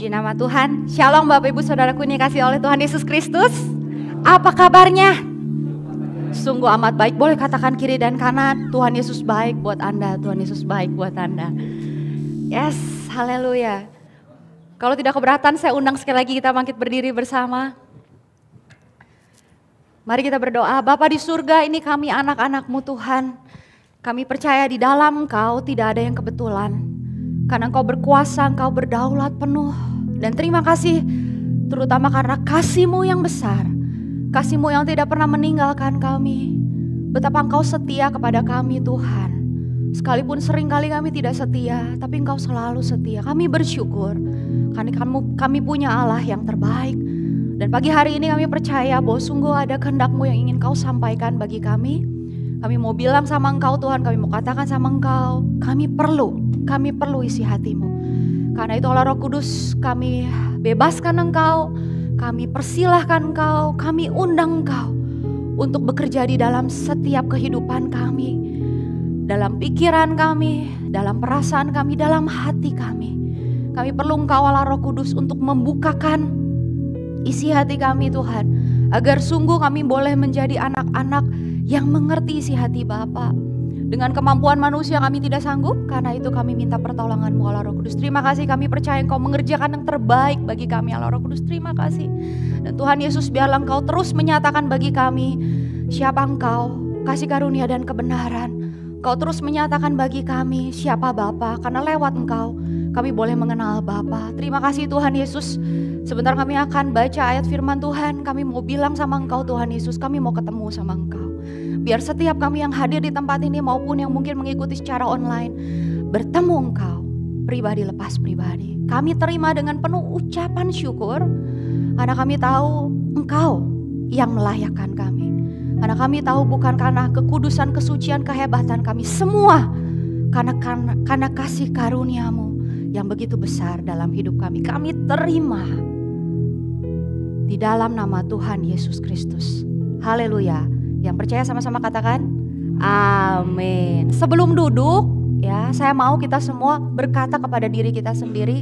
Puji nama Tuhan. Shalom Bapak Ibu Saudaraku ini kasih oleh Tuhan Yesus Kristus. Apa kabarnya? Sungguh amat baik. Boleh katakan kiri dan kanan, Tuhan Yesus baik buat Anda, Tuhan Yesus baik buat Anda. Yes, haleluya. Kalau tidak keberatan saya undang sekali lagi kita bangkit berdiri bersama. Mari kita berdoa. Bapa di surga, ini kami anak-anak-Mu Tuhan. Kami percaya di dalam Engkau tidak ada yang kebetulan. Karena Engkau berkuasa, Engkau berdaulat penuh. Dan terima kasih terutama karena kasih-Mu yang besar. Kasih-Mu yang tidak pernah meninggalkan kami. Betapa Engkau setia kepada kami Tuhan. Sekalipun seringkali kami tidak setia, tapi Engkau selalu setia. Kami bersyukur karena kami punya Allah yang terbaik. Dan pagi hari ini kami percaya bahwa sungguh ada kehendak-Mu yang ingin Kau sampaikan bagi kami. Kami mau bilang sama Engkau Tuhan, kami mau katakan sama Engkau, kami perlu isi hati-Mu. Karena itu oleh Roh Kudus kami bebaskan Engkau, kami persilahkan Engkau, kami undang Engkau untuk bekerja di dalam setiap kehidupan kami. Dalam pikiran kami, dalam perasaan kami, dalam hati kami. Kami perlu Engkau oleh Roh Kudus untuk membukakan isi hati kami Tuhan. Agar sungguh kami boleh menjadi anak-anak yang mengerti isi hati Bapa. Dengan kemampuan manusia kami tidak sanggup, karena itu kami minta pertolongan-Mu Allah Roh Kudus. Terima kasih, kami percaya Engkau mengerjakan yang terbaik bagi kami Allah Roh Kudus. Terima kasih. Dan Tuhan Yesus, biarlah Engkau terus menyatakan bagi kami siapa Engkau, kasih karunia dan kebenaran. Engkau terus menyatakan bagi kami siapa Bapa, karena lewat Engkau kami boleh mengenal Bapa. Terima kasih Tuhan Yesus. Sebentar kami akan baca ayat firman Tuhan. Kami mau bilang sama Engkau Tuhan Yesus, kami mau ketemu sama Engkau. Biar setiap kami yang hadir di tempat ini maupun yang mungkin mengikuti secara online, bertemu Engkau pribadi lepas pribadi. Kami terima dengan penuh ucapan syukur, karena kami tahu Engkau yang melayakkan kami. Karena kami tahu bukan karena kekudusan, kesucian, kehebatan kami, semua karena kasih karunia-Mu yang begitu besar dalam hidup kami. Kami terima di dalam nama Tuhan Yesus Kristus. Haleluya. Yang percaya sama-sama katakan amin. Sebelum duduk ya, saya mau kita semua berkata kepada diri kita sendiri,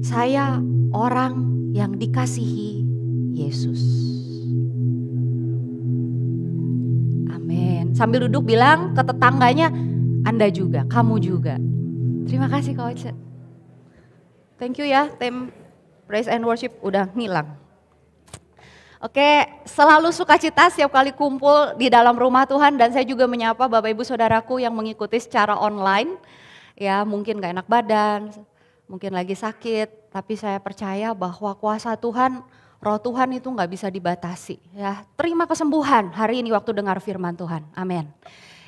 saya orang yang dikasihi Yesus. Amin. Sambil duduk bilang ke tetangganya, Anda juga, kamu juga. Terima kasih Coach. Thank you ya, tim Praise and Worship udah ngilang. Oke, selalu sukacita setiap kali kumpul di dalam rumah Tuhan, dan saya juga menyapa Bapak Ibu Saudaraku yang mengikuti secara online. Ya, mungkin gak enak badan, mungkin lagi sakit, tapi saya percaya bahwa kuasa Tuhan, Roh Tuhan itu gak bisa dibatasi. Ya, terima kesembuhan hari ini waktu dengar firman Tuhan. Amin.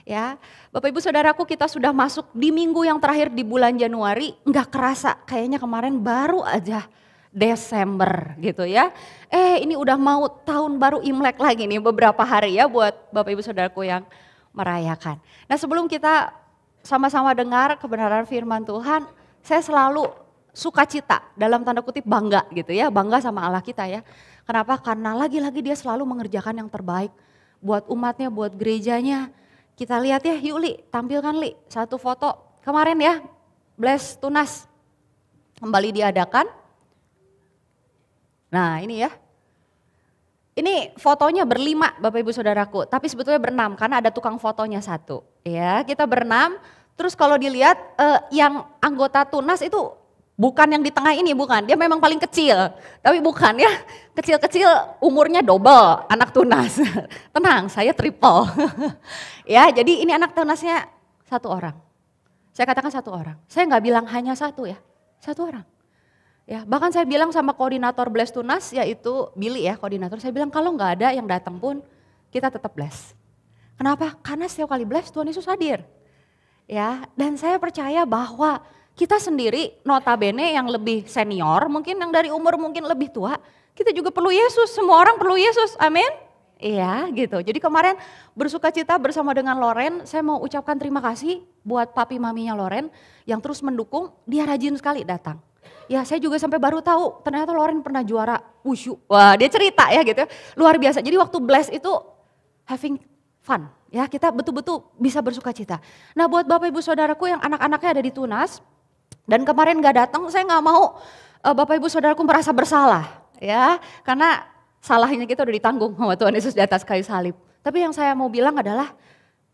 Ya, Bapak Ibu Saudaraku, kita sudah masuk di minggu yang terakhir di bulan Januari. Nggak kerasa, kayaknya kemarin baru aja Desember gitu ya. Ini udah mau tahun baru Imlek lagi nih beberapa hari ya buat Bapak Ibu Saudaraku yang merayakan. Nah, sebelum kita sama-sama dengar kebenaran firman Tuhan, saya selalu sukacita dalam tanda kutip bangga gitu ya, bangga sama Allah kita ya. Kenapa? Karena lagi-lagi Dia selalu mengerjakan yang terbaik buat umatnya, buat gerejanya. Kita lihat ya, yuk Li, tampilkan Li satu foto kemarin ya, Bless Tunas kembali diadakan. Nah ini ya, ini fotonya berlima Bapak Ibu Saudaraku, tapi sebetulnya berenam karena ada tukang fotonya satu. Ya, kita berenam, terus kalau dilihat yang anggota Tunas itu bukan yang di tengah ini, bukan, dia memang paling kecil. Tapi bukan ya, kecil-kecil umurnya double anak Tunas. Tenang, saya triple. Ya, jadi ini anak Tunasnya satu orang. Saya katakan satu orang, saya nggak bilang hanya satu ya, satu orang. Ya, bahkan saya bilang sama koordinator Bless Tunas, yaitu Billy ya koordinator, saya bilang kalau nggak ada yang datang pun kita tetap bless. Kenapa? Karena setiap kali bless Tuhan Yesus hadir. Ya, dan saya percaya bahwa kita sendiri notabene yang lebih senior, mungkin yang dari umur mungkin lebih tua, kita juga perlu Yesus, semua orang perlu Yesus, amin. Iya gitu, jadi kemarin bersukacita bersama dengan Loren, saya mau ucapkan terima kasih buat papi maminya Loren yang terus mendukung, dia rajin sekali datang. Ya saya juga sampai baru tahu ternyata Loren pernah juara wushu. Wah dia cerita ya gitu, luar biasa. Jadi waktu bless itu having fun ya, kita betul-betul bisa bersukacita. Nah buat Bapak Ibu Saudaraku yang anak-anaknya ada di Tunas dan kemarin gak datang, saya gak mau Bapak Ibu Saudaraku merasa bersalah ya, karena salahnya kita udah ditanggung sama Tuhan Yesus di atas kayu salib. Tapi yang saya mau bilang adalah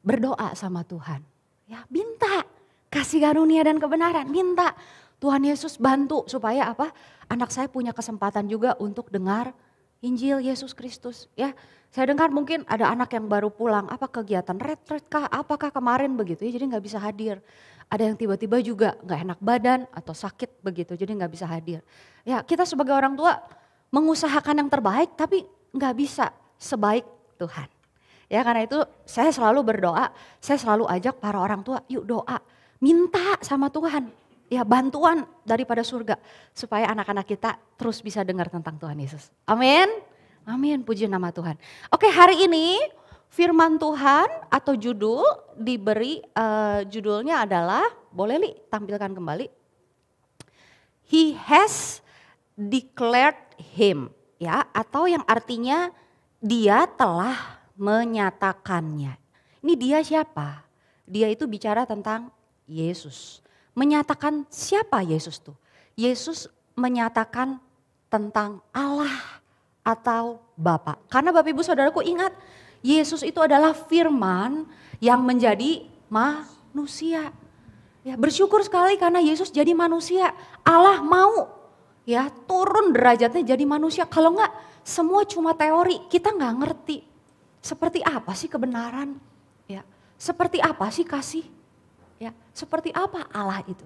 berdoa sama Tuhan. Ya, minta kasih karunia dan kebenaran, minta Tuhan Yesus bantu supaya apa? Anak saya punya kesempatan juga untuk dengar Injil Yesus Kristus. Ya, saya dengar mungkin ada anak yang baru pulang, apa kegiatan retret kah, apakah kemarin begitu ya, jadi nggak bisa hadir. Ada yang tiba-tiba juga nggak enak badan atau sakit begitu, jadi nggak bisa hadir. Ya, kita sebagai orang tua mengusahakan yang terbaik, tapi nggak bisa sebaik Tuhan. Ya, karena itu saya selalu berdoa, saya selalu ajak para orang tua, yuk doa, minta sama Tuhan. Ya, bantuan daripada surga supaya anak-anak kita terus bisa dengar tentang Tuhan Yesus. Amin. Amin, puji nama Tuhan. Oke, hari ini firman Tuhan atau judul diberi judulnya adalah, boleh Li tampilkan kembali. He has declared him, ya, atau yang artinya dia telah menyatakannya. Ini dia siapa? Dia itu bicara tentang Yesus. Menyatakan siapa Yesus tuh? Yesus menyatakan tentang Allah atau Bapa. Karena Bapak Ibu Saudaraku ingat, Yesus itu adalah firman yang menjadi manusia. Ya, bersyukur sekali karena Yesus jadi manusia. Allah mau ya turun derajatnya jadi manusia. Kalau enggak semua cuma teori, kita enggak ngerti. Seperti apa sih kebenaran? Ya, seperti apa sih kasih? Ya, seperti apa Allah itu?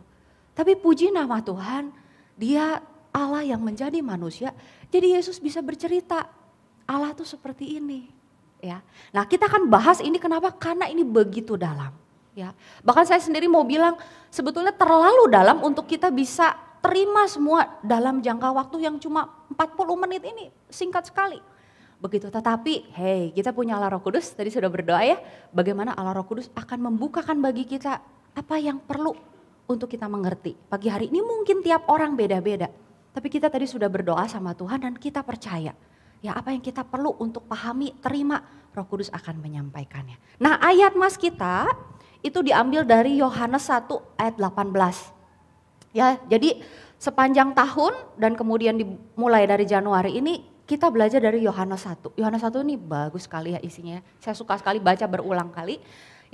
Tapi puji nama Tuhan, Dia Allah yang menjadi manusia. Jadi Yesus bisa bercerita, Allah tuh seperti ini. Ya, nah kita akan bahas ini kenapa? Karena ini begitu dalam. Ya, bahkan saya sendiri mau bilang sebetulnya terlalu dalam untuk kita bisa terima semua dalam jangka waktu yang cuma 40 menit ini, singkat sekali. Begitu, tetapi hey, kita punya Allah Roh Kudus, tadi sudah berdoa ya, bagaimana Allah Roh Kudus akan membukakan bagi kita apa yang perlu untuk kita mengerti. Pagi hari ini mungkin tiap orang beda-beda, tapi kita tadi sudah berdoa sama Tuhan dan kita percaya. Ya, apa yang kita perlu untuk pahami, terima, Roh Kudus akan menyampaikannya. Nah, ayat mas kita itu diambil dari Yohanes 1 ayat 18. Ya, jadi sepanjang tahun dan kemudian dimulai dari Januari ini kita belajar dari Yohanes 1. Yohanes 1 ini bagus sekali ya isinya. Saya suka sekali baca berulang kali.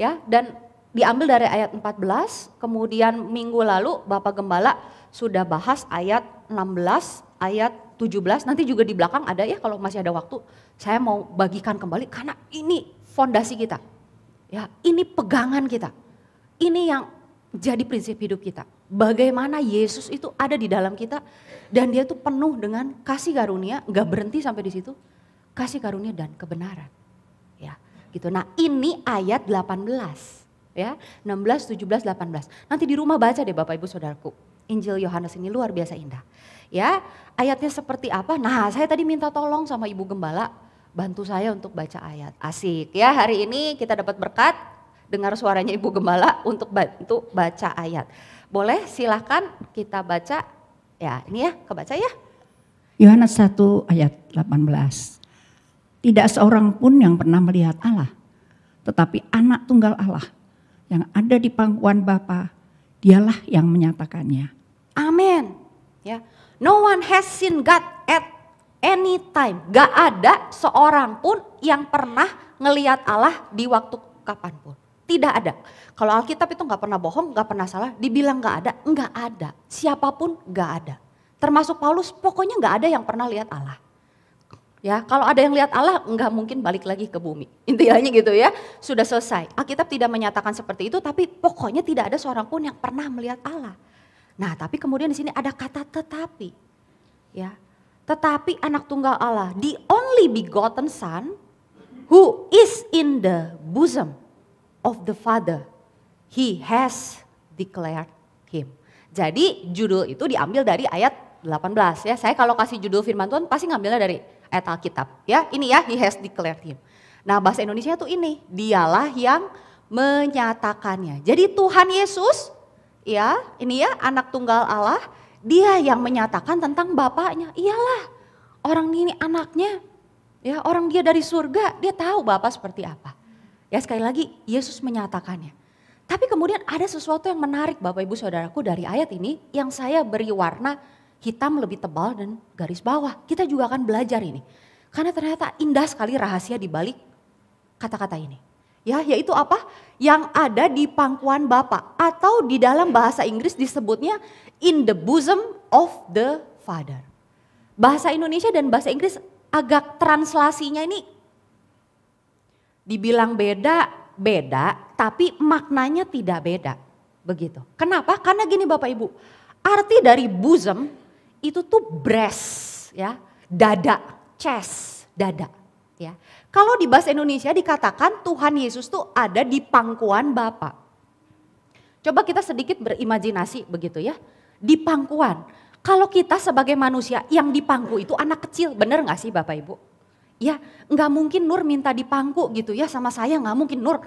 Ya, dan diambil dari ayat 14, kemudian minggu lalu Bapak Gembala sudah bahas ayat 16, ayat 17. Nanti juga di belakang ada ya kalau masih ada waktu. Saya mau bagikan kembali karena ini fondasi kita. Ya, ini pegangan kita. Ini yang jadi prinsip hidup kita. Bagaimana Yesus itu ada di dalam kita dan dia tuh penuh dengan kasih karunia, enggak berhenti sampai di situ. Kasih karunia dan kebenaran. Ya, gitu. Nah, ini ayat 18, ya. 16, 17, 18. Nanti di rumah baca deh Bapak Ibu Saudaraku. Injil Yohanes ini luar biasa indah. Ya, ayatnya seperti apa? Nah, saya tadi minta tolong sama Ibu Gembala bantu saya untuk baca ayat. Asik ya, hari ini kita dapat berkat dengar suaranya Ibu Gembala untuk bantu baca ayat. Boleh silahkan kita baca, ya ini ya kebaca ya. Yohanes 1 ayat 18. Tidak seorang pun yang pernah melihat Allah, tetapi anak tunggal Allah yang ada di pangkuan Bapa, dialah yang menyatakannya. Amin. Ya, no one has seen God at any time. Gak ada seorang pun yang pernah ngelihat Allah di waktu kapanpun. Tidak ada. Kalau Alkitab itu gak pernah bohong, gak pernah salah, dibilang gak ada. Siapapun gak ada. Termasuk Paulus, pokoknya gak ada yang pernah lihat Allah. Ya, kalau ada yang lihat Allah, nggak mungkin balik lagi ke bumi. Intinya gitu ya, sudah selesai. Alkitab tidak menyatakan seperti itu, tapi pokoknya tidak ada seorang pun yang pernah melihat Allah. Nah, tapi kemudian di sini ada kata tetapi, ya, tetapi anak tunggal Allah, the only begotten Son, who is in the bosom of the Father, He has declared Him. Jadi judul itu diambil dari ayat 18 ya. Saya kalau kasih judul firman Tuhan pasti ngambilnya dari ayat Alkitab ya. Ini ya, He has declared Him. Nah, bahasa Indonesia tuh ini, dialah yang menyatakannya. Jadi Tuhan Yesus ya, ini ya anak tunggal Allah, dia yang menyatakan tentang Bapaknya. Iyalah, orang ini anaknya. Ya, orang dia dari surga, dia tahu Bapa seperti apa. Ya, sekali lagi Yesus menyatakannya. Tapi kemudian ada sesuatu yang menarik Bapak Ibu Saudaraku dari ayat ini yang saya beri warna hitam lebih tebal dan garis bawah. Kita juga akan belajar ini. Karena ternyata indah sekali rahasia di balik kata-kata ini. Ya, yaitu apa? Yang ada di pangkuan Bapa, atau di dalam bahasa Inggris disebutnya in the bosom of the Father. Bahasa Indonesia dan bahasa Inggris agak translasinya ini dibilang beda, tapi maknanya tidak beda. Begitu. Kenapa? Karena gini Bapak Ibu, arti dari bosom itu tuh breast, ya, dada, chest, dada. Ya. Kalau di bahasa Indonesia dikatakan Tuhan Yesus tuh ada di pangkuan Bapa. Coba kita sedikit berimajinasi begitu ya. Di pangkuan. Kalau kita sebagai manusia yang dipangku itu anak kecil, bener gak sih Bapak Ibu? Ya gak mungkin Nur minta dipangku gitu ya sama saya, gak mungkin Nur.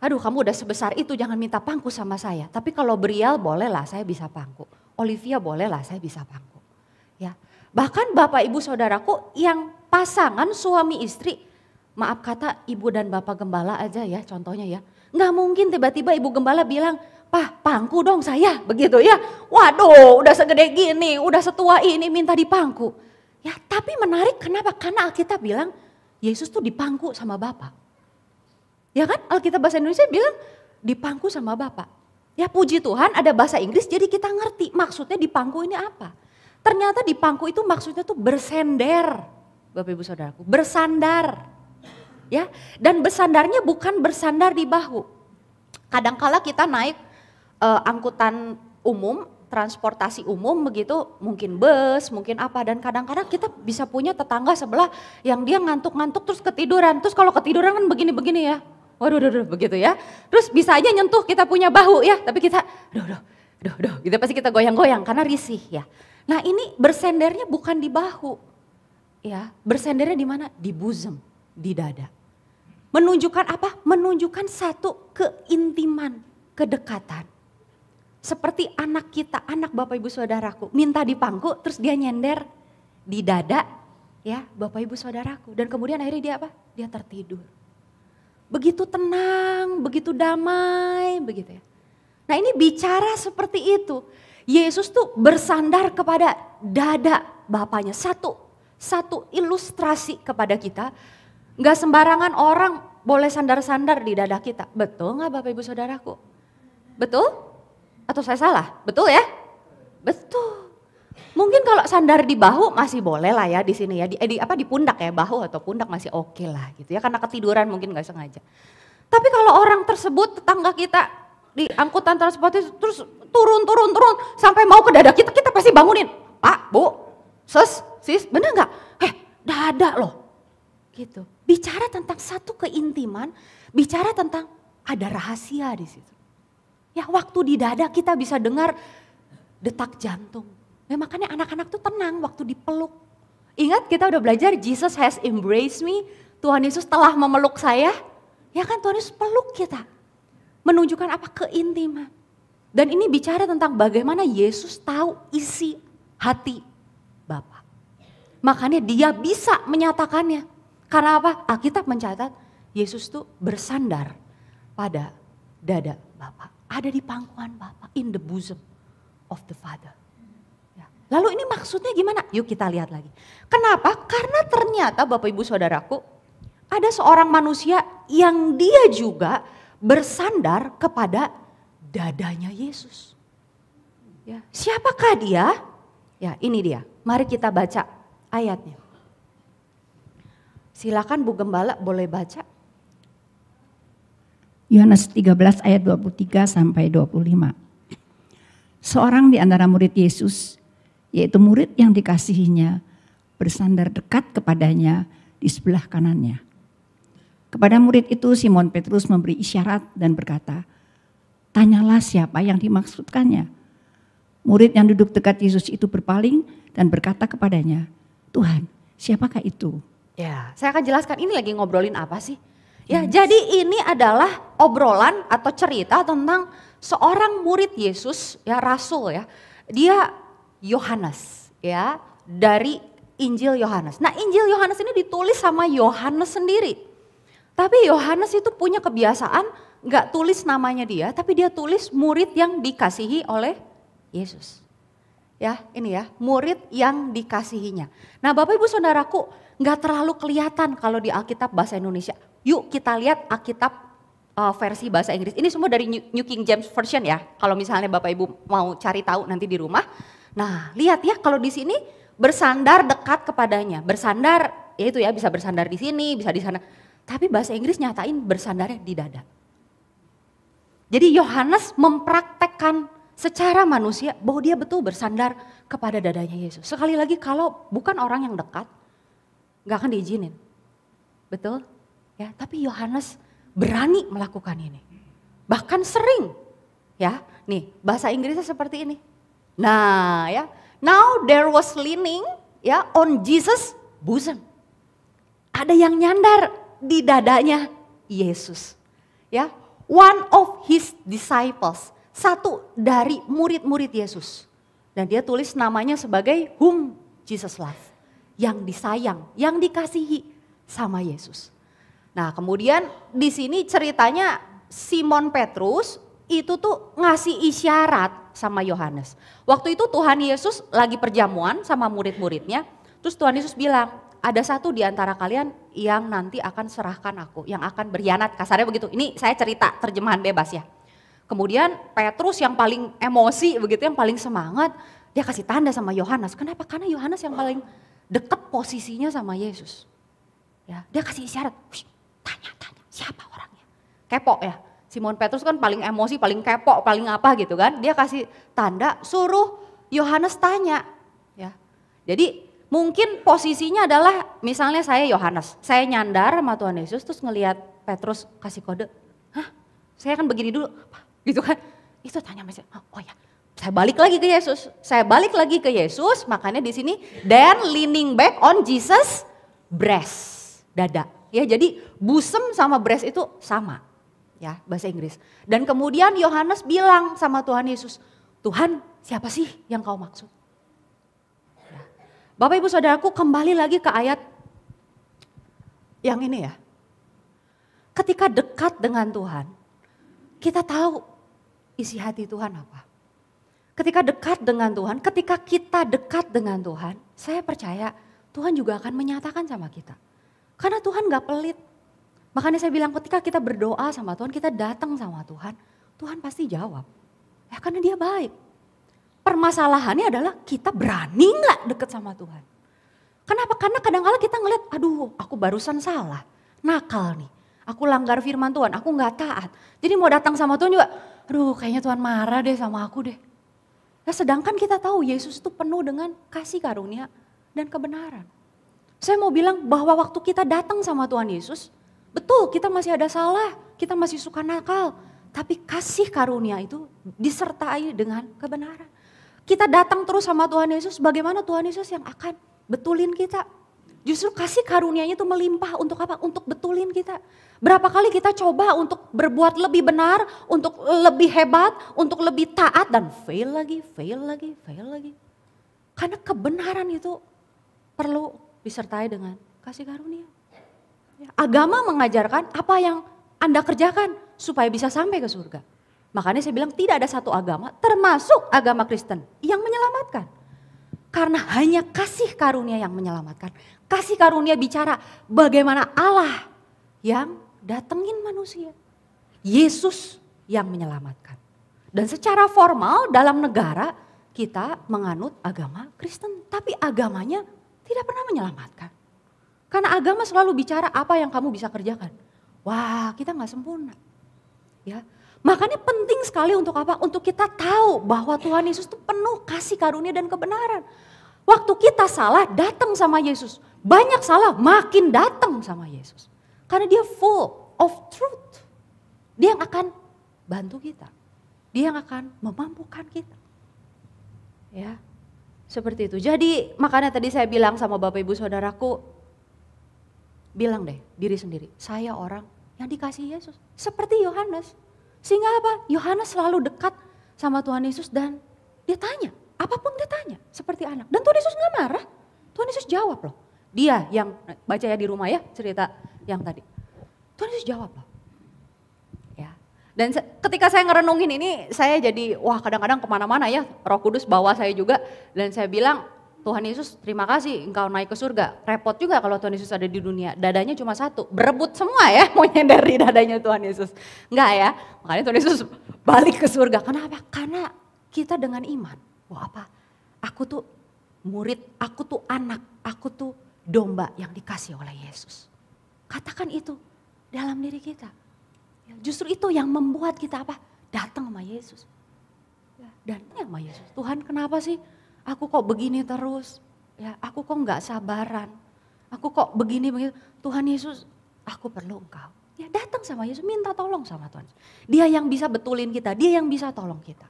Aduh kamu udah sebesar itu jangan minta pangku sama saya. Tapi kalau Brial bolehlah saya bisa pangku. Olivia bolehlah saya bisa pangku. Ya. Bahkan Bapak Ibu Saudaraku yang pasangan suami istri, maaf kata ibu dan bapak gembala aja ya contohnya ya. Nggak mungkin tiba-tiba ibu gembala bilang, "Pah, pangku dong saya," begitu ya. Waduh udah segede gini, udah setua ini minta dipangku. Ya tapi menarik kenapa? Karena Alkitab bilang Yesus tuh dipangku sama Bapa. Ya kan Alkitab bahasa Indonesia bilang dipangku sama Bapa. Ya puji Tuhan ada bahasa Inggris jadi kita ngerti maksudnya dipangku ini apa. Ternyata dipangku itu maksudnya tuh bersender. Bapak Ibu Saudaraku, bersandar. Ya, dan bersandarnya bukan bersandar di bahu. Kadangkala kita naik angkutan umum, transportasi umum begitu, mungkin bus, mungkin apa, dan kadang-kadang kita bisa punya tetangga sebelah yang dia ngantuk-ngantuk terus ketiduran. Terus kalau ketiduran kan begini-begini ya. Waduh, begitu ya. Terus bisa aja nyentuh kita punya bahu ya, tapi kita duh, gitu pasti kita goyang-goyang karena risih ya. Nah, ini bersendernya bukan di bahu. Ya, bersendernya di mana? Di bosom, di dada. Menunjukkan apa? Menunjukkan satu keintiman, kedekatan. Seperti anak kita, anak Bapak Ibu Saudaraku, minta dipangku terus dia nyender di dada ya Bapak Ibu Saudaraku. Dan kemudian akhirnya dia apa? Dia tertidur. Begitu tenang, begitu damai, begitu ya. Nah ini bicara seperti itu. Yesus tuh bersandar kepada dada Bapaknya. Satu ilustrasi kepada kita. Gak sembarangan orang boleh sandar-sandar di dada kita. Betul gak Bapak Ibu Saudaraku? Betul? Atau saya salah? Betul ya? Betul. Mungkin kalau sandar di bahu masih boleh lah ya di sini ya. Di pundak ya, bahu atau pundak masih oke lah gitu ya. Karena ketiduran mungkin gak sengaja. Tapi kalau orang tersebut tetangga kita di angkutan transportasi terus turun sampai mau ke dada kita, kita pasti bangunin. Pak, Bu, sis, bener gak? Dada loh. Gitu. Bicara tentang satu keintiman, bicara tentang ada rahasia di situ. Ya waktu di dada kita bisa dengar detak jantung. Ya, makanya anak-anak tuh tenang waktu dipeluk. Ingat kita udah belajar Jesus has embraced me. Tuhan Yesus telah memeluk saya. Ya kan Tuhan Yesus peluk kita. Menunjukkan apa? Keintiman. Dan ini bicara tentang bagaimana Yesus tahu isi hati Bapa. Makanya dia bisa menyatakannya. Karena apa? Alkitab mencatat Yesus tuh bersandar pada dada Bapa. Ada di pangkuan Bapa, in the bosom of the Father. Ya. Lalu ini maksudnya gimana? Yuk kita lihat lagi. Kenapa? Karena ternyata Bapak Ibu Saudaraku, ada seorang manusia yang dia juga bersandar kepada dadanya Yesus. Ya. Siapakah dia? Ya ini dia, mari kita baca ayatnya. Silakan Bu Gembala boleh baca. Yohanes 13 ayat 23 sampai 25. Seorang di antara murid Yesus, yaitu murid yang dikasihinya, bersandar dekat kepadanya di sebelah kanannya. Kepada murid itu Simon Petrus memberi isyarat dan berkata, "Tanyalah siapa yang dimaksudkannya." Murid yang duduk dekat Yesus itu berpaling dan berkata kepadanya, "Tuhan, siapakah itu?" Ya, saya akan jelaskan ini lagi ngobrolin apa sih. Ya, jadi ini adalah obrolan atau cerita tentang seorang murid Yesus, ya rasul ya. Dia Yohanes, ya, dari Injil Yohanes. Nah, Injil Yohanes ini ditulis sama Yohanes sendiri. Tapi Yohanes itu punya kebiasaan nggak tulis namanya dia, tapi dia tulis murid yang dikasihi oleh Yesus. Ya, ini ya, murid yang dikasihinya. Nah, Bapak Ibu Saudaraku, nggak terlalu kelihatan kalau di Alkitab bahasa Indonesia. Yuk kita lihat Alkitab versi bahasa Inggris. Ini semua dari New King James Version ya. Kalau misalnya Bapak Ibu mau cari tahu nanti di rumah. Nah, lihat ya kalau di sini bersandar dekat kepadanya. Bersandar, ya itu ya bisa bersandar di sini, bisa di sana. Tapi bahasa Inggris nyatain bersandarnya di dada. Jadi Yohanes mempraktekkan secara manusia bahwa dia betul bersandar kepada dadanya Yesus. Sekali lagi kalau bukan orang yang dekat, gak akan diizinin. Betul? Ya, tapi Yohanes berani melakukan ini. Bahkan sering. Ya, nih bahasa Inggrisnya seperti ini. Nah ya, now there was leaning ya on Jesus bosom. Ada yang nyandar di dadanya Yesus. Ya, one of his disciples. Satu dari murid-murid Yesus. Dan dia tulis namanya sebagai whom Jesus love. Yang disayang, yang dikasihi sama Yesus. Nah kemudian di sini ceritanya Simon Petrus itu tuh ngasih isyarat sama Yohanes. Waktu itu Tuhan Yesus lagi perjamuan sama murid-muridnya. Terus Tuhan Yesus bilang, ada satu di antara kalian yang nanti akan serahkan aku. Yang akan berkhianat, kasarnya begitu. Ini saya cerita terjemahan bebas ya. Kemudian Petrus yang paling emosi begitu, yang paling semangat, dia kasih tanda sama Yohanes. Kenapa? Karena Yohanes yang paling dekat posisinya sama Yesus. Ya, dia kasih isyarat, tanya siapa orangnya. Kepo ya, Simon Petrus kan paling emosi, paling kepo, paling apa gitu kan. Dia kasih tanda, suruh Yohanes tanya. Ya, jadi mungkin posisinya adalah misalnya saya Yohanes, saya nyandar sama Tuhan Yesus terus ngelihat Petrus kasih kode, hah saya kan begini dulu. Gitu kan, itu tanya sama saya, oh ya, saya balik lagi ke Yesus, makanya di sini then leaning back on Jesus breast, dada. Ya, jadi bosom sama breast itu sama, ya bahasa Inggris. Dan kemudian Yohanes bilang sama Tuhan Yesus, Tuhan siapa sih yang kau maksud? Ya. Bapak Ibu Saudaraku kembali lagi ke ayat yang ini ya. Ketika dekat dengan Tuhan, kita tahu isi hati Tuhan apa. Ketika dekat dengan Tuhan, ketika kita dekat dengan Tuhan, saya percaya Tuhan juga akan menyatakan sama kita. Karena Tuhan gak pelit. Makanya saya bilang ketika kita berdoa sama Tuhan, kita datang sama Tuhan, Tuhan pasti jawab. Ya karena dia baik. Permasalahannya adalah kita berani gak deket sama Tuhan. Kenapa? Karena kadang-kadang kita ngeliat, aduh aku barusan salah, nakal nih. Aku langgar firman Tuhan, aku gak taat. Jadi mau datang sama Tuhan juga, aduh kayaknya Tuhan marah deh sama aku deh. Ya sedangkan kita tahu Yesus itu penuh dengan kasih karunia dan kebenaran. Saya mau bilang bahwa waktu kita datang sama Tuhan Yesus, betul kita masih ada salah, kita masih suka nakal. Tapi kasih karunia itu disertai dengan kebenaran. Kita datang terus sama Tuhan Yesus, bagaimana Tuhan Yesus yang akan betulin kita. Justru kasih karunia-Nya itu melimpah untuk apa? Untuk betulin kita. Berapa kali kita coba untuk berbuat lebih benar, untuk lebih hebat, untuk lebih taat dan fail lagi. Karena kebenaran itu perlu disertai dengan kasih karunia. Agama mengajarkan apa yang Anda kerjakan supaya bisa sampai ke surga. Makanya saya bilang tidak ada satu agama, termasuk agama Kristen, yang menyelamatkan. Karena hanya kasih karunia yang menyelamatkan. Kasih karunia bicara bagaimana Allah yang datengin manusia. Yesus yang menyelamatkan. Dan secara formal dalam negara kita menganut agama Kristen. Tapi agamanya tidak pernah menyelamatkan. Karena agama selalu bicara apa yang kamu bisa kerjakan. Wah kita gak sempurna. Ya, makanya penting sekali untuk apa? Untuk kita tahu bahwa Tuhan Yesus itu penuh kasih karunia dan kebenaran. Waktu kita salah datang sama Yesus. Banyak salah makin datang sama Yesus. Karena dia full of truth. Dia yang akan bantu kita. Dia yang akan memampukan kita. Ya, seperti itu. Jadi makanya tadi saya bilang sama Bapak Ibu Saudaraku, bilang deh diri sendiri, saya orang yang dikasihi Yesus. Seperti Yohanes. Sehingga apa? Yohanes selalu dekat sama Tuhan Yesus dan dia tanya. Apapun dia tanya, seperti anak. Dan Tuhan Yesus gak marah. Tuhan Yesus jawab loh. Dia yang, baca ya di rumah ya cerita yang tadi. Tuhan Yesus jawab loh. Ya. Dan ketika saya ngerenungin ini, saya jadi wah kadang-kadang kemana-mana ya, Roh Kudus bawa saya juga. Dan saya bilang, Tuhan Yesus terima kasih engkau naik ke surga. Repot juga kalau Tuhan Yesus ada di dunia, dadanya cuma satu, berebut semua ya mau nyender di dadanya Tuhan Yesus. Enggak ya, makanya Tuhan Yesus balik ke surga. Kenapa? Karena kita dengan iman, wah apa, aku tuh murid, aku tuh anak, aku tuh domba yang dikasih oleh Yesus. Katakan itu dalam diri kita. Justru itu yang membuat kita apa? Datang sama Yesus. Dan sama Yesus, Tuhan kenapa sih aku kok begini terus? Ya, aku kok nggak sabaran. Aku kok begini begitu. Tuhan Yesus, aku perlu engkau. Ya datang sama Yesus, minta tolong sama Tuhan. Dia yang bisa betulin kita, dia yang bisa tolong kita.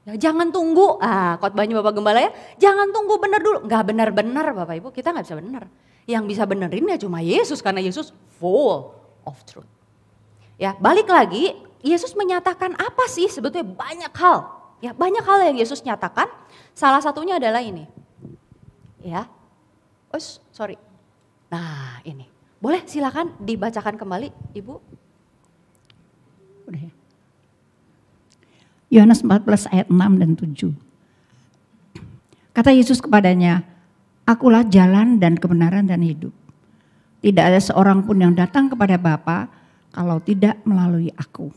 Ya, jangan tunggu, khotbahnya Bapak Gembala ya, jangan tunggu benar dulu. Nggak benar-benar Bapak Ibu, kita nggak bisa benar. Yang bisa benerin ya cuma Yesus, karena Yesus full of truth. Ya, balik lagi, Yesus menyatakan apa sih sebetulnya banyak hal. Ya, banyak hal yang Yesus nyatakan. Salah satunya adalah ini. Ya. Sorry. Nah, ini. Boleh silakan dibacakan kembali, Ibu. Udah ya. Yohanes 14 ayat 6 dan 7. Kata Yesus kepadanya, "Akulah jalan dan kebenaran dan hidup. Tidak ada seorang pun yang datang kepada Bapa kalau tidak melalui aku.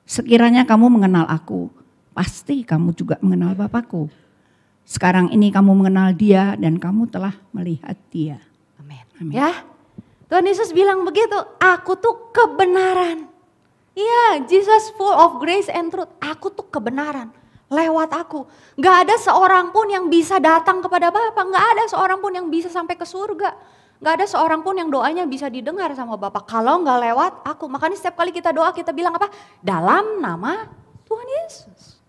Sekiranya kamu mengenal aku, pasti kamu juga mengenal Bapakku. Sekarang ini kamu mengenal dia dan kamu telah melihat dia." Amin. Amin. Ya, Tuhan Yesus bilang begitu, aku tuh kebenaran. Iya, Jesus full of grace and truth. Aku tuh kebenaran, lewat aku. Gak ada seorang pun yang bisa datang kepada Bapa, gak ada seorang pun yang bisa sampai ke surga. Gak ada seorang pun yang doanya bisa didengar sama Bapa kalau gak lewat aku. Makanya setiap kali kita doa kita bilang apa? Dalam nama Tuhan Yesus.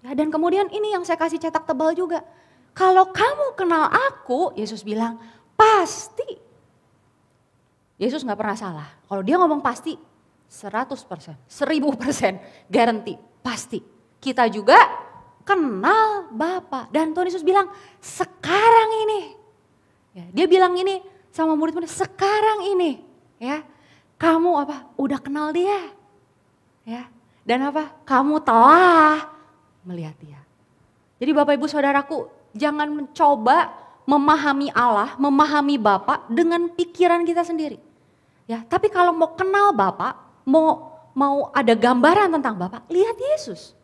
Ya, dan kemudian ini yang saya kasih cetak tebal juga. Kalau kamu kenal aku, Yesus bilang pasti. Yesus gak pernah salah. Kalau dia ngomong pasti 100%, 1000% garanti, pasti. Kita juga kenal Bapa. Dan Tuhan Yesus bilang sekarang ini. Ya, dia bilang ini sama murid-murid, sekarang ini ya kamu apa? Udah kenal dia. Ya. Dan apa? Kamu telah melihat dia. Jadi Bapak Ibu Saudaraku, jangan mencoba memahami Allah, memahami Bapa dengan pikiran kita sendiri. Ya, tapi kalau mau kenal Bapa, mau ada gambaran tentang Bapa, lihat Yesus.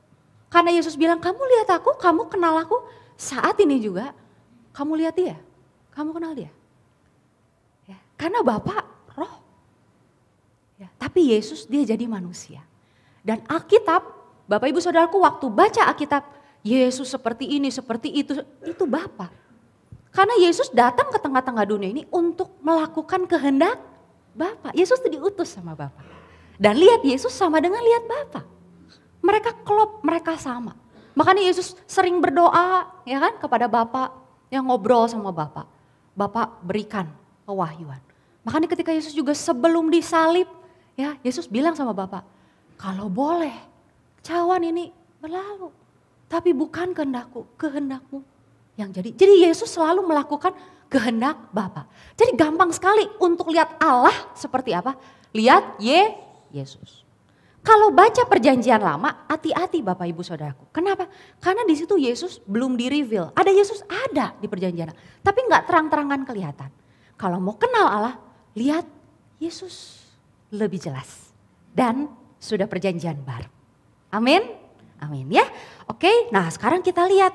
Karena Yesus bilang, kamu lihat aku, kamu kenal aku, saat ini juga kamu lihat dia. Kamu kenal dia. Ya, karena Bapa roh. Ya, tapi Yesus dia jadi manusia. Dan Alkitab, Bapak Ibu Saudaraku waktu baca Alkitab, Yesus seperti ini, seperti itu Bapa. Karena Yesus datang ke tengah-tengah dunia ini untuk melakukan kehendak Bapa. Yesus itu diutus sama Bapa. Dan lihat Yesus sama dengan lihat Bapa. Mereka klop, mereka sama. Makanya Yesus sering berdoa ya kan kepada Bapa, yang ngobrol sama Bapa. Bapa berikan pewahyuan. Makanya ketika Yesus juga sebelum disalib, ya Yesus bilang sama Bapa, kalau boleh cawan ini berlalu. Tapi bukan kehendakku, kehendakmu yang jadi. Jadi Yesus selalu melakukan kehendak Bapa. Jadi gampang sekali untuk lihat Allah seperti apa. Lihat Yesus. Kalau baca perjanjian lama, hati-hati Bapak Ibu Saudaraku. Kenapa? Karena di situ Yesus belum di-reveal. Ada Yesus ada di perjanjian lama, tapi nggak terang-terangan kelihatan. Kalau mau kenal Allah, lihat Yesus lebih jelas. Dan sudah perjanjian baru. Amin? Amin ya. Oke, nah sekarang kita lihat.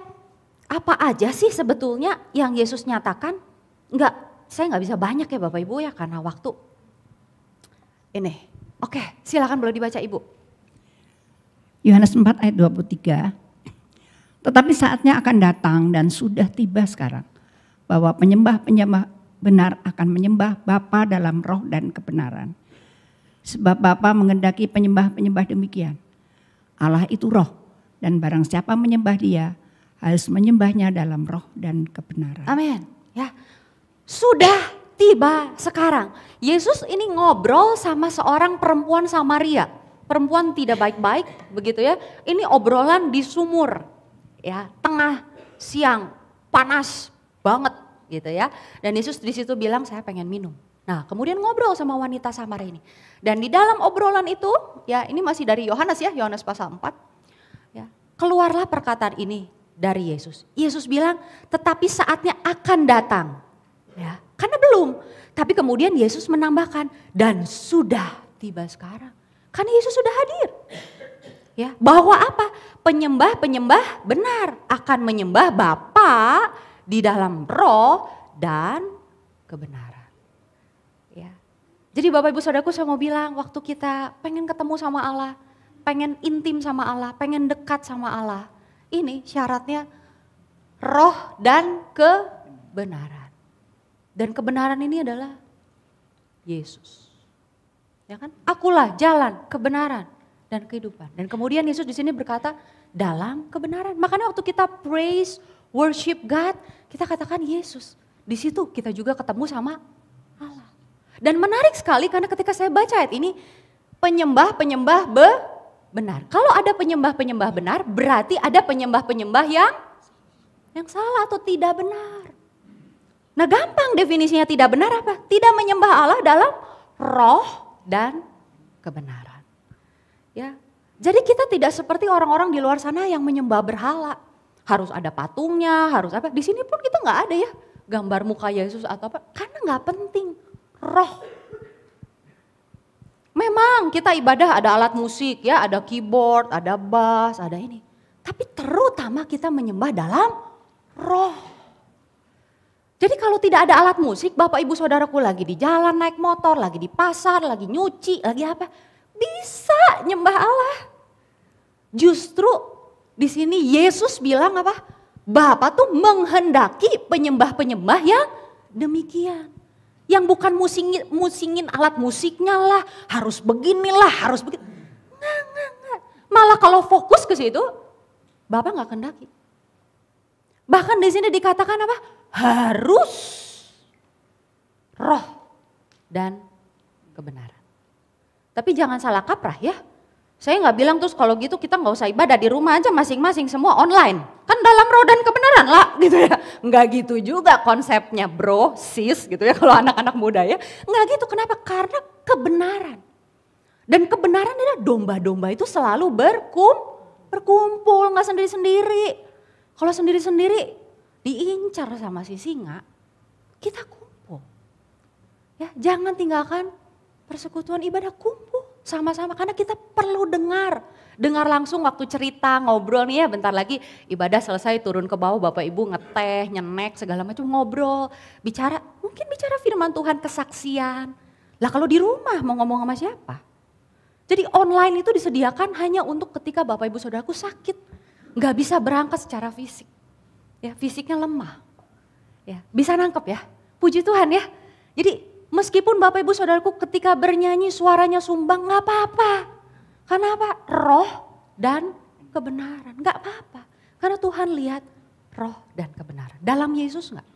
Apa aja sih sebetulnya yang Yesus nyatakan? Saya nggak bisa banyak ya Bapak Ibu ya karena waktu. Ini. Oke, silakan boleh dibaca Ibu. Yohanes 4 ayat 23. Tetapi saatnya akan datang dan sudah tiba sekarang, bahwa penyembah-penyembah benar akan menyembah Bapa dalam roh dan kebenaran. Sebab Bapa mengendaki penyembah-penyembah demikian. Allah itu roh, dan barang siapa menyembah dia, harus menyembahnya dalam roh dan kebenaran. Amin. Ya, sudah tiba sekarang. Yesus ini ngobrol sama seorang perempuan Samaria. Perempuan tidak baik-baik begitu ya. Ini obrolan di sumur. Ya, tengah siang, panas banget gitu ya. Dan Yesus di situ bilang saya pengen minum. Nah, kemudian ngobrol sama wanita Samar ini. Dan di dalam obrolan itu, ya ini masih dari Yohanes ya, Yohanes pasal 4. Ya, keluarlah perkataan ini dari Yesus. Yesus bilang, tetapi saatnya akan datang. Ya, karena belum. Tapi kemudian Yesus menambahkan, dan sudah tiba sekarang. Karena Yesus sudah hadir. Ya, bahwa apa? Penyembah-penyembah benar akan menyembah Bapa di dalam roh dan kebenaran. Ya. Jadi Bapak Ibu Saudaraku, saya mau bilang, waktu kita pengen ketemu sama Allah, pengen intim sama Allah, pengen dekat sama Allah, ini syaratnya roh dan kebenaran. Dan kebenaran ini adalah Yesus. Ya kan? Akulah jalan, kebenaran dan kehidupan. Dan kemudian Yesus di sini berkata dalam kebenaran. Makanya waktu kita praise, worship God, kita katakan Yesus. Di situ kita juga ketemu sama Allah. Dan menarik sekali karena ketika saya baca ayat ini, penyembah-penyembah benar. Kalau ada penyembah-penyembah benar, berarti ada penyembah-penyembah yang salah atau tidak benar. Nah, gampang definisinya tidak benar apa? Tidak menyembah Allah dalam roh dan kebenaran. Ya. Jadi kita tidak seperti orang-orang di luar sana yang menyembah berhala. Harus ada patungnya, harus apa. Di sini pun kita nggak ada ya gambar muka Yesus atau apa. Karena nggak penting. Roh. Memang kita ibadah ada alat musik ya, ada keyboard, ada bass, ada ini. Tapi terutama kita menyembah dalam roh. Jadi kalau tidak ada alat musik, Bapak Ibu Saudaraku lagi di jalan naik motor, lagi di pasar, lagi nyuci, lagi apa, bisa nyembah Allah. Justru di sini Yesus bilang apa? Bapa tuh menghendaki penyembah-penyembah yang demikian. Yang bukan musingin alat musiknya lah, harus beginilah, harus begitu. Enggak. Malah kalau fokus ke situ, Bapak nggak kehendaki. Bahkan di sini dikatakan apa? Harus roh dan kebenaran. Tapi jangan salah kaprah ya. Saya nggak bilang terus kalau gitu kita nggak usah ibadah di rumah aja masing-masing semua online. Kan dalam roh dan kebenaran lah gitu ya. Nggak gitu juga konsepnya bro, sis gitu ya kalau anak-anak muda ya. Nggak gitu, kenapa? Karena kebenaran. Dan kebenaran adalah domba-domba itu selalu berkumpul, nggak sendiri-sendiri. Kalau sendiri-sendiri diincar sama si singa, kita kumpul. Ya, jangan tinggalkan persekutuan ibadah, kumpul sama-sama karena kita perlu dengar langsung waktu cerita, ngobrol nih ya, bentar lagi ibadah selesai turun ke bawah Bapak Ibu ngeteh, nyenek segala macam, ngobrol, bicara, mungkin bicara firman Tuhan, kesaksian. Lah kalau di rumah mau ngomong sama siapa? Jadi online itu disediakan hanya untuk ketika Bapak Ibu Saudaraku sakit, nggak bisa berangkat secara fisik. Ya, fisiknya lemah. Ya, bisa nangkep ya. Puji Tuhan ya. Jadi meskipun Bapak Ibu Saudaraku ketika bernyanyi suaranya sumbang nggak apa-apa. Karena apa? Roh dan kebenaran. Nggak apa-apa. Karena Tuhan lihat roh dan kebenaran. Dalam Yesus nggak?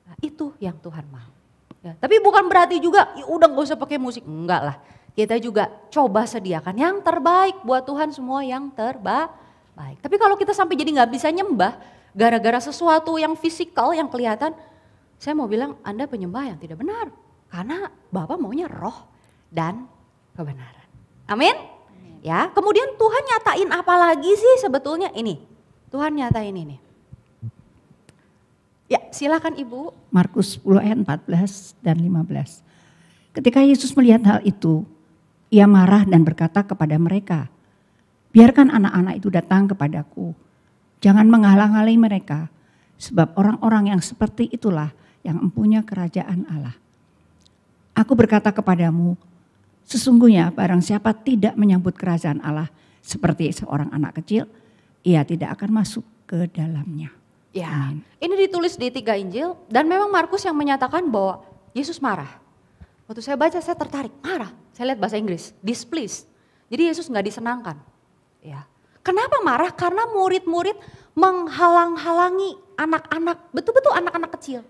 Nah, itu yang Tuhan mau. Ya, tapi bukan berarti juga ya udah nggak usah pakai musik. Enggak lah. Kita juga coba sediakan yang terbaik buat Tuhan, semua yang terbaik. Tapi kalau kita sampai jadi nggak bisa nyembah gara-gara sesuatu yang fisikal yang kelihatan, saya mau bilang Anda penyembah yang tidak benar. Karena Bapak maunya roh dan kebenaran. Amin? Ya, kemudian Tuhan nyatain apa lagi sih sebetulnya ini? Tuhan nyatain ini. Ya, silakan Ibu. Markus 10 ayat 14 dan 15. Ketika Yesus melihat hal itu, ia marah dan berkata kepada mereka, biarkan anak-anak itu datang kepadaku. Jangan menghalang-halangi mereka, sebab orang-orang yang seperti itulah yang mempunyai kerajaan Allah. Aku berkata kepadamu, sesungguhnya barang siapa tidak menyambut kerajaan Allah seperti seorang anak kecil, ia tidak akan masuk ke dalamnya. Ya, ini ditulis di 3 Injil dan memang Markus yang menyatakan bahwa Yesus marah. Waktu saya baca saya tertarik, marah. Saya lihat bahasa Inggris, displeased. Jadi Yesus nggak disenangkan. Ya. Kenapa marah? Karena murid-murid menghalang-halangi anak-anak, betul-betul anak-anak kecil.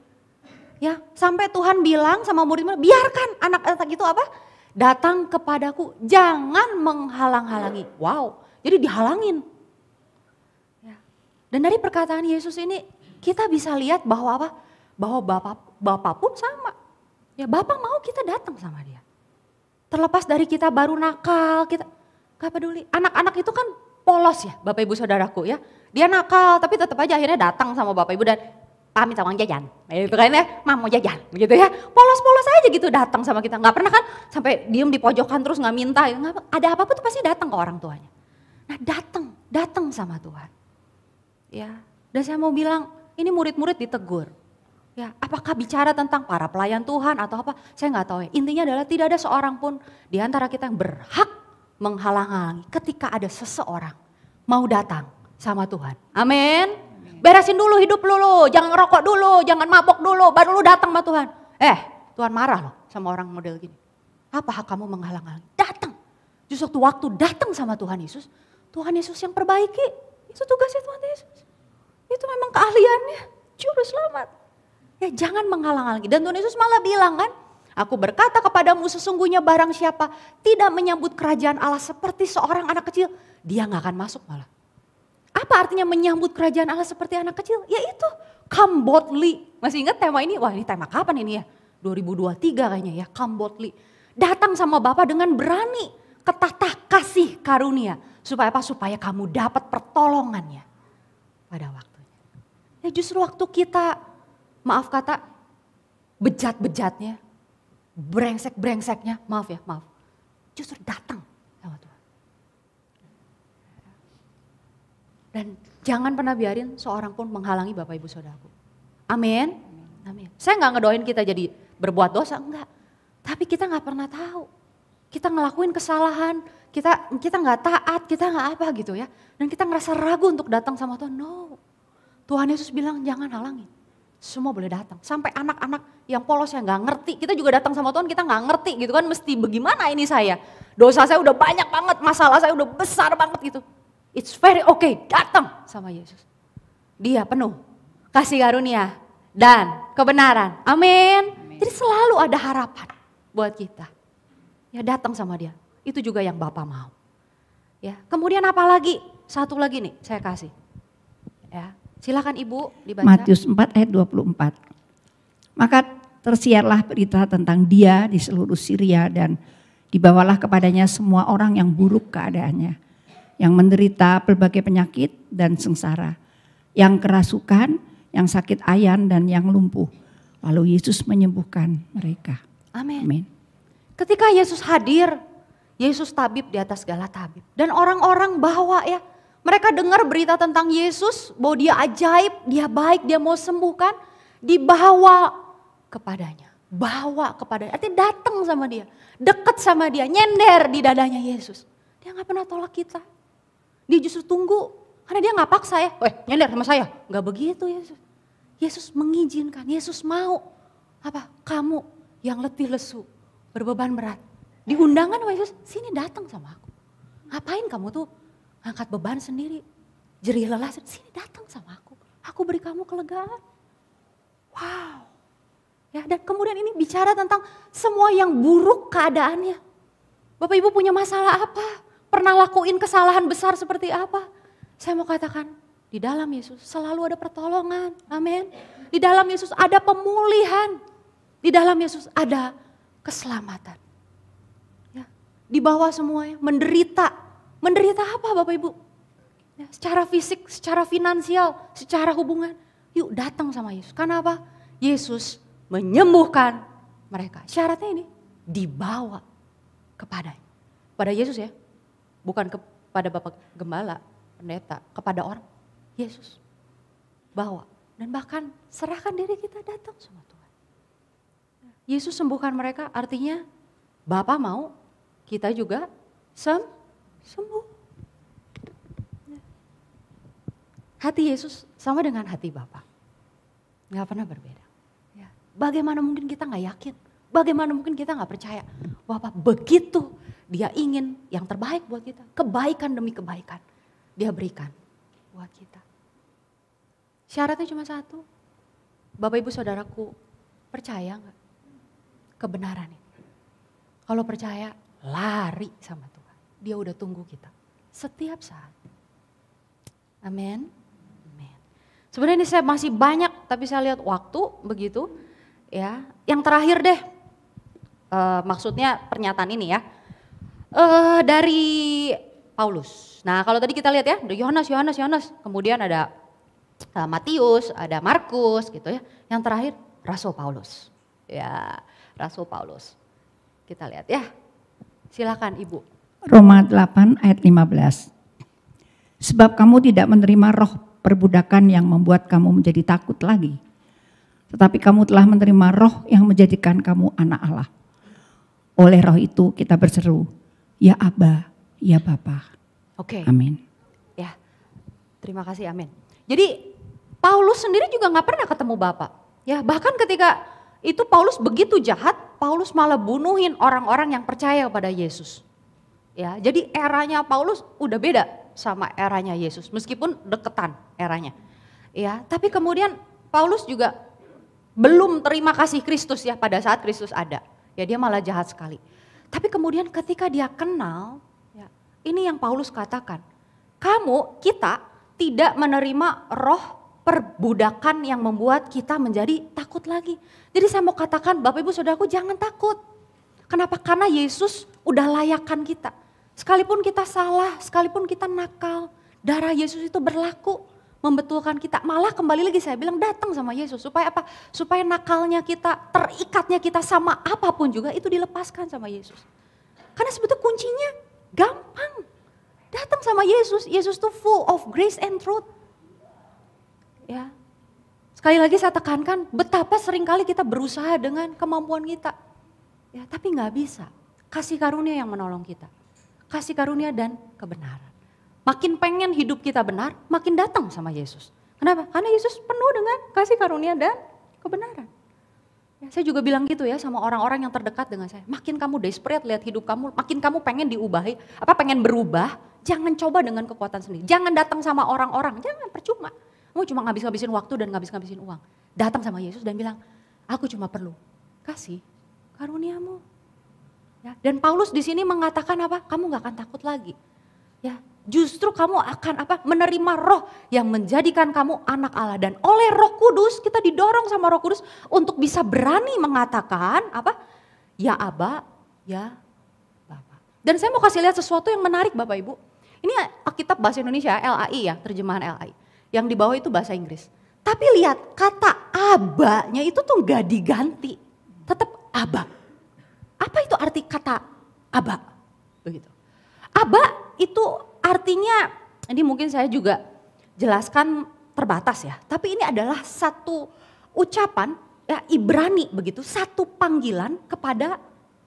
Ya, sampai Tuhan bilang sama murid-murid, biarkan anak-anak itu apa? Datang kepadaku, jangan menghalang-halangi. Wow, jadi dihalangin. Ya. Dan dari perkataan Yesus ini kita bisa lihat bahwa apa? Bahwa Bapak pun sama. Ya Bapa mau kita datang sama dia. Terlepas dari kita baru nakal, kita gak peduli. Anak-anak itu kan polos ya Bapak Ibu Saudaraku ya. Dia nakal tapi tetap aja akhirnya datang sama Bapak Ibu dan pamit sama uang jajan. Itu kan ya, Mam mau jajan gitu ya. Polos-polos aja gitu datang sama kita. Gak pernah kan sampai diem di pojokan terus gak minta. Ada apa-apa tuh pasti datang ke orang tuanya. Nah datang sama Tuhan. Ya, dan saya mau bilang ini murid-murid ditegur. Ya, apakah bicara tentang para pelayan Tuhan atau apa? Saya nggak tahu ya. Intinya adalah tidak ada seorang pun di antara kita yang berhak menghalang-halangi ketika ada seseorang mau datang sama Tuhan. Amin. Beresin dulu hidup lu, jangan ngerokok dulu, jangan mabok dulu, baru lu datang sama Tuhan. Tuhan marah loh sama orang model gini. Apa hak kamu menghalang-halangi? Datang. Justru waktu datang sama Tuhan Yesus yang perbaiki. Itu tugasnya Tuhan Yesus. Itu memang keahliannya, juru selamat. Ya jangan menghalang-halangi. Dan Tuhan Yesus malah bilang kan, aku berkata kepadamu sesungguhnya barang siapa tidak menyambut kerajaan Allah seperti seorang anak kecil, dia gak akan masuk malah. Apa artinya menyambut kerajaan Allah seperti anak kecil? Yaitu come boldly. Masih ingat tema ini? Wah ini tema kapan ini ya? 2023 kayaknya ya, come boldly. Datang sama Bapa dengan berani, ketata kasih karunia. Supaya apa? Supaya kamu dapat pertolongannya pada waktunya. Ya justru waktu kita, maaf kata, bejat-bejatnya, brengsek-brengseknya, maaf. Justru datang sama Tuhan. Dan jangan pernah biarin seorang pun menghalangi Bapak Ibu Saudaraku. Amin. Amin. Saya gak ngedoain kita jadi berbuat dosa, enggak. Tapi kita gak pernah tahu. Kita ngelakuin kesalahan, kita gak taat, kita gak apa gitu ya. Dan kita ngerasa ragu untuk datang sama Tuhan, no. Tuhan Yesus bilang jangan halangi. Semua boleh datang. Sampai anak-anak yang polos yang gak ngerti. Kita juga datang sama Tuhan kita gak ngerti gitu kan. Mesti bagaimana ini saya. Dosa saya udah banyak banget. Masalah saya udah besar banget gitu. It's very okay. Datang sama Yesus. Dia penuh kasih karunia dan kebenaran. Amin. Jadi selalu ada harapan buat kita. Ya datang sama dia. Itu juga yang Bapa mau. Ya, kemudian apa lagi? Satu lagi nih saya kasih. Ya. Silakan Ibu dibaca. Matius 4 ayat 24. Maka tersiarlah berita tentang dia di seluruh Syria dan dibawalah kepadanya semua orang yang buruk keadaannya. Yang menderita berbagai penyakit dan sengsara. Yang kerasukan, yang sakit ayan dan yang lumpuh. Lalu Yesus menyembuhkan mereka. Amin. Ketika Yesus hadir, Yesus tabib di atas segala tabib. Dan orang-orang bawa ya. Mereka dengar berita tentang Yesus, bahwa dia ajaib, dia baik, dia mau sembuhkan, dibawa kepadanya. Bawa kepadanya, artinya datang sama dia, dekat sama dia, nyender di dadanya Yesus. Dia gak pernah tolak kita. Dia justru tunggu, karena dia gak paksa ya, nyender sama saya. Gak begitu Yesus. Yesus mengizinkan, Yesus mau. Apa? Kamu yang letih lesu, berbeban berat. Diundangkan sama Yesus, sini datang sama aku. Ngapain kamu tuh? Angkat beban sendiri, jerih lelah, sini datang sama aku. Aku beri kamu kelegaan. Wow. Ya, dan kemudian ini bicara tentang semua yang buruk keadaannya. Bapak Ibu punya masalah apa? Pernah lakuin kesalahan besar seperti apa? Saya mau katakan, di dalam Yesus selalu ada pertolongan. Amin. Di dalam Yesus ada pemulihan. Di dalam Yesus ada keselamatan. Ya, di bawah semuanya menderita. Menderita apa Bapak Ibu? Ya, secara fisik, secara finansial, secara hubungan. Yuk datang sama Yesus. Karena apa? Yesus menyembuhkan mereka. Syaratnya ini dibawa kepadanya. Pada Yesus ya. Bukan kepada Bapak Gembala, pendeta. Kepada orang. Yesus. Bawa. Dan bahkan serahkan diri kita datang sama Tuhan. Yesus sembuhkan mereka artinya Bapa mau kita juga sembuh. Hati Yesus sama dengan hati Bapa. Gak pernah berbeda. Ya. Bagaimana mungkin kita gak yakin? Bagaimana mungkin kita gak percaya? Bapak begitu dia ingin yang terbaik buat kita. Kebaikan demi kebaikan dia berikan buat kita. Syaratnya cuma satu. Bapak Ibu Saudaraku percaya gak? Kebenaran ini. Kalau percaya lari sama Tuhan. Dia udah tunggu kita setiap saat. Amin. Amin. Sebenarnya ini saya masih banyak tapi saya lihat waktu begitu ya. Yang terakhir deh maksudnya pernyataan ini ya. Dari Paulus. Nah kalau tadi kita lihat ya, Yohanes, kemudian ada Matius, ada Markus gitu ya. Yang terakhir Rasul Paulus. Ya, Rasul Paulus. Kita lihat ya. Silakan Ibu. Roma 8 ayat 15. Sebab kamu tidak menerima roh perbudakan yang membuat kamu menjadi takut lagi. Tetapi kamu telah menerima roh yang menjadikan kamu anak Allah. Oleh roh itu kita berseru, ya Aba, ya Bapa. Oke. Amin. Ya, terima kasih, amin. Jadi Paulus sendiri juga gak pernah ketemu Bapa. Ya, bahkan ketika itu Paulus begitu jahat, Paulus malah bunuhin orang-orang yang percaya kepada Yesus. Ya, jadi eranya Paulus udah beda sama eranya Yesus, meskipun deketan eranya. Ya, tapi kemudian Paulus juga belum terima kasih Kristus ya pada saat Kristus ada. Ya, dia malah jahat sekali. Tapi kemudian ketika dia kenal, ya, ini yang Paulus katakan, kita tidak menerima roh perbudakan yang membuat kita menjadi takut lagi. Jadi saya mau katakan Bapak Ibu Saudaraku jangan takut. Kenapa? Karena Yesus udah layakkan kita. Sekalipun kita salah, sekalipun kita nakal, darah Yesus itu berlaku membetulkan kita. Malah kembali lagi saya bilang datang sama Yesus. Supaya apa? Supaya nakalnya kita, terikatnya kita sama apapun juga itu dilepaskan sama Yesus. Karena sebetulnya kuncinya gampang. Datang sama Yesus, Yesus tuh full of grace and truth. Ya. Sekali lagi saya tekankan betapa seringkali kita berusaha dengan kemampuan kita. Ya, tapi gak bisa. Kasih karunia yang menolong kita. Kasih karunia dan kebenaran. Makin pengen hidup kita benar, makin datang sama Yesus. Kenapa? Karena Yesus penuh dengan kasih karunia dan kebenaran. Ya, saya juga bilang gitu ya sama orang-orang yang terdekat dengan saya. Makin kamu desperate lihat hidup kamu, makin kamu pengen diubahi, pengen berubah, jangan coba dengan kekuatan sendiri. Jangan datang sama orang-orang, jangan, percuma. Kamu cuma ngabis-ngabisin waktu dan ngabis-ngabisin uang. Datang sama Yesus dan bilang, aku cuma perlu kasih karuniamu. Ya, dan Paulus di sini mengatakan apa? Kamu gak akan takut lagi. Ya, justru kamu akan menerima roh yang menjadikan kamu anak Allah. Dan oleh Roh Kudus kita didorong sama Roh Kudus untuk bisa berani mengatakan ya Aba, ya Bapa. Dan saya mau kasih lihat sesuatu yang menarik Bapak Ibu. Ini Alkitab bahasa Indonesia LAI ya, terjemahan LAI. Yang di bawah itu bahasa Inggris. Tapi lihat kata Abanya itu tuh gak diganti, tetap Aba. Apa itu arti kata Aba? Begitu. Aba itu artinya, ini mungkin saya juga jelaskan terbatas ya. Tapi ini adalah satu ucapan ya Ibrani begitu, satu panggilan kepada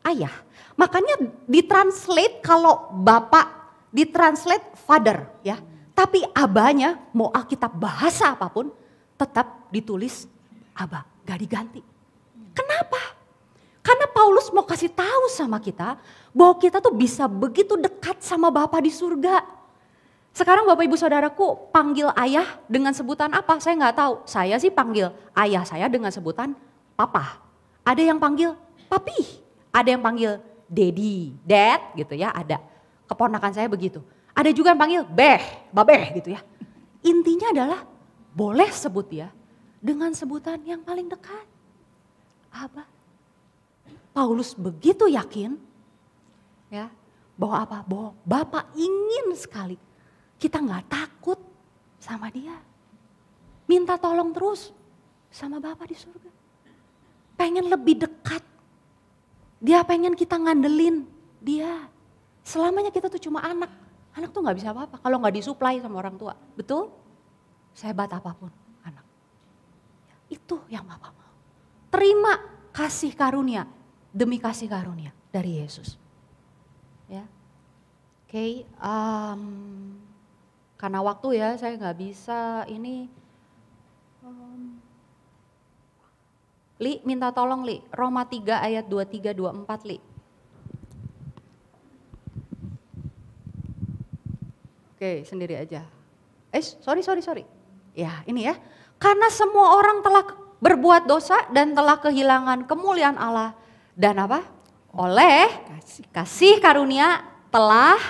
ayah. Makanya ditranslate kalau bapak, ditranslate father ya. Tapi abanya mau Alkitab bahasa apapun tetap ditulis Aba, gak diganti. Kenapa? Karena Paulus mau kasih tahu sama kita bahwa kita tuh bisa begitu dekat sama Bapa di surga. Sekarang Bapak Ibu Saudaraku panggil ayah dengan sebutan apa? Saya nggak tahu. Saya sih panggil ayah saya dengan sebutan papa. Ada yang panggil papi, ada yang panggil daddy, dad gitu ya, ada. Keponakan saya begitu. Ada juga yang panggil babeh gitu ya. Intinya adalah boleh sebut ya dengan sebutan yang paling dekat. Aba. Paulus begitu yakin ya bahwa bahwa Bapa ingin sekali kita nggak takut sama dia. Minta tolong terus sama Bapa di surga. Pengen lebih dekat. Dia pengen kita ngandelin dia. Selamanya kita tuh cuma anak. Anak tuh nggak bisa apa-apa kalau nggak disuplai sama orang tua. Betul? Sehebat apapun anak. Itu yang Bapa mau. Terima kasih karunia. Demi kasih karunia dari Yesus. Ya, oke. Karena waktu ya saya nggak bisa ini. Li minta tolong Li, Roma 3 ayat 23-24 Li. Oke, sendiri aja. Sorry. Ya ini ya. Karena semua orang telah berbuat dosa dan telah kehilangan kemuliaan Allah. Dan oleh kasih karunia telah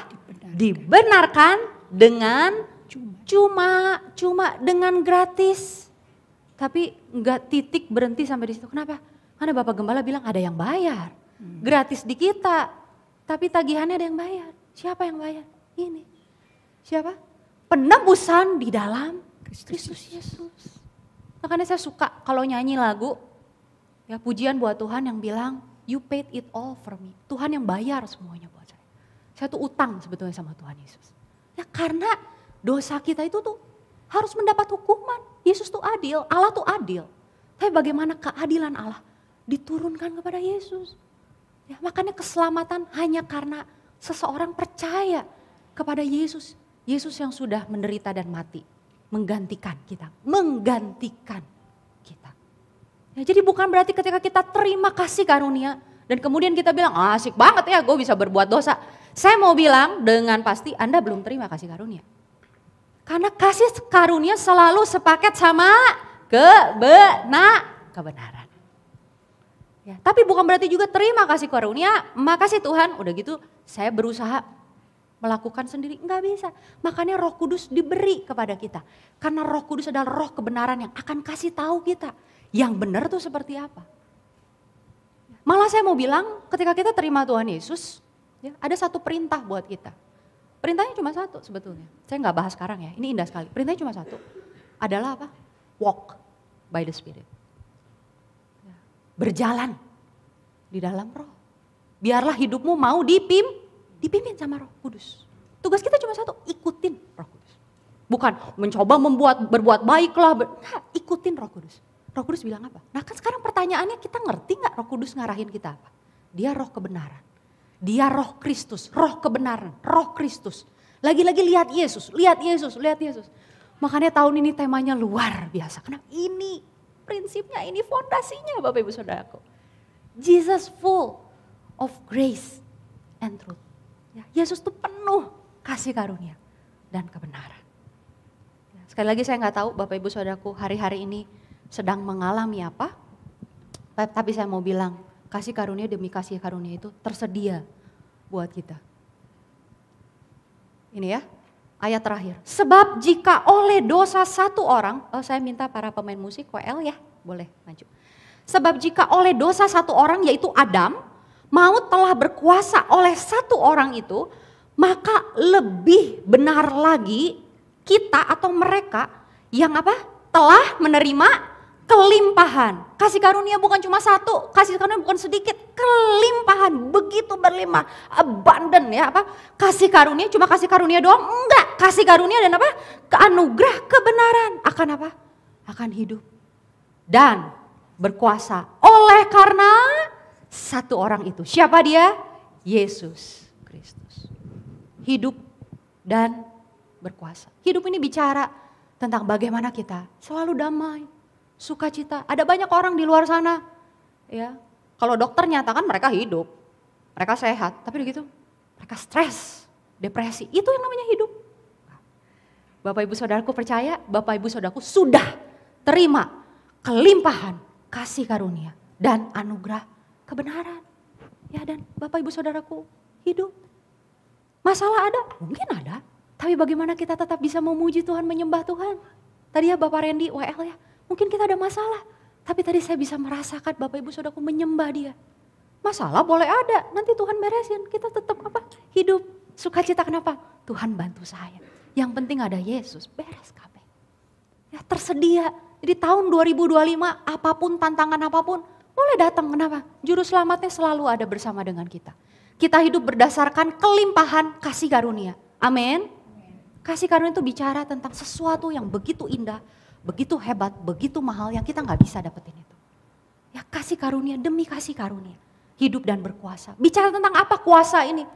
dibenarkan dengan cuma dengan gratis. Tapi enggak titik berhenti sampai di situ. Kenapa? Karena Bapak Gembala bilang ada yang bayar. Gratis di kita, tapi tagihannya ada yang bayar. Siapa yang bayar? Ini. Siapa? Penebusan di dalam Kristus Yesus. Makanya saya suka kalau nyanyi lagu, ya pujian buat Tuhan yang bilang, you paid it all for me. Tuhan yang bayar semuanya buat saya. Saya tuh utang sebetulnya sama Tuhan Yesus. Ya karena dosa kita itu tuh harus mendapat hukuman. Yesus tuh adil, Allah tuh adil. Tapi bagaimana keadilan Allah diturunkan kepada Yesus? Ya, makanya keselamatan hanya karena seseorang percaya kepada Yesus. Yesus yang sudah menderita dan mati. Menggantikan kita. Menggantikan kita. Ya, jadi bukan berarti ketika kita terima kasih karunia. Dan kemudian kita bilang, asik banget ya gue bisa berbuat dosa. Saya mau bilang dengan pasti Anda belum terima kasih karunia. Karena kasih karunia selalu sepaket sama kebenaran. Ya, tapi bukan berarti juga terima kasih karunia, makasih Tuhan, udah gitu saya berusaha melakukan sendiri, enggak bisa. Makanya Roh Kudus diberi kepada kita. Karena Roh Kudus adalah roh kebenaran yang akan kasih tahu kita yang benar tuh seperti apa. Malah saya mau bilang ketika kita terima Tuhan Yesus, ya, ada satu perintah buat kita. Perintahnya cuma satu sebetulnya. Saya nggak bahas sekarang ya, ini indah sekali. Perintahnya cuma satu, adalah apa? Walk by the Spirit. Berjalan di dalam roh. Biarlah hidupmu mau dipimpin sama Roh Kudus. Tugas kita cuma satu, ikutin Roh Kudus. Bukan mencoba berbuat baiklah, ikutin Roh Kudus. Roh Kudus bilang apa? Nah kan sekarang pertanyaannya, kita ngerti gak Roh Kudus ngarahin kita apa? Dia roh kebenaran. Dia roh Kristus, roh kebenaran, roh Kristus. Lagi-lagi lihat Yesus, lihat Yesus, lihat Yesus. Makanya tahun ini temanya luar biasa. Karena ini prinsipnya, ini fondasinya Bapak Ibu Saudaraku. Jesus full of grace and truth. Ya, Yesus tuh penuh kasih karunia dan kebenaran. Ya, sekali lagi saya nggak tahu Bapak Ibu Saudaraku hari-hari ini sedang mengalami apa. Tapi saya mau bilang kasih karunia demi kasih karunia itu tersedia buat kita. Ini ya. Ayat terakhir, sebab jika oleh dosa satu orang, saya minta para pemain musik WL ya, boleh maju. Sebab jika oleh dosa satu orang yaitu Adam, maut telah berkuasa oleh satu orang itu, maka lebih benar lagi kita atau mereka yang apa? Telah menerima kelimpahan. Kasih karunia bukan cuma satu, kasih karunia bukan sedikit, kelimpahan, begitu berlimpah, abundant ya apa? Kasih karunia cuma kasih karunia doang? Enggak, kasih karunia dan apa? Anugerah kebenaran akan apa? Akan hidup dan berkuasa oleh karena satu orang itu. Siapa dia? Yesus Kristus. Hidup dan berkuasa. Hidup ini bicara tentang bagaimana kita selalu damai, sukacita. Ada banyak orang di luar sana, ya. Kalau dokter nyatakan mereka hidup, mereka sehat, tapi begitu mereka stres, depresi. Itu yang namanya hidup. Bapak Ibu Saudaraku percaya, Bapak Ibu Saudaraku sudah terima kelimpahan kasih karunia dan anugerah kebenaran. Ya, dan Bapak Ibu Saudaraku hidup. Masalah ada? Mungkin ada. Tapi bagaimana kita tetap bisa memuji Tuhan, menyembah Tuhan? Tadi ya Bapak Randy, WL ya. Mungkin kita ada masalah, tapi tadi saya bisa merasakan Bapak Ibu Saudaraku menyembah Dia. Masalah boleh ada, nanti Tuhan beresin. Kita tetap apa? Hidup, sukacita. Kenapa? Tuhan bantu saya. Yang penting ada Yesus, beres kabeh. Ya tersedia. Jadi tahun 2025 apapun tantangan apapun boleh datang. Kenapa? Juru selamatnya selalu ada bersama dengan kita. Kita hidup berdasarkan kelimpahan kasih karunia. Amin. Kasih karunia itu bicara tentang sesuatu yang begitu indah, begitu hebat, begitu mahal yang kita gak bisa dapetin itu. Ya kasih karunia demi kasih karunia. Hidup dan berkuasa. Bicara tentang apa kuasa ini?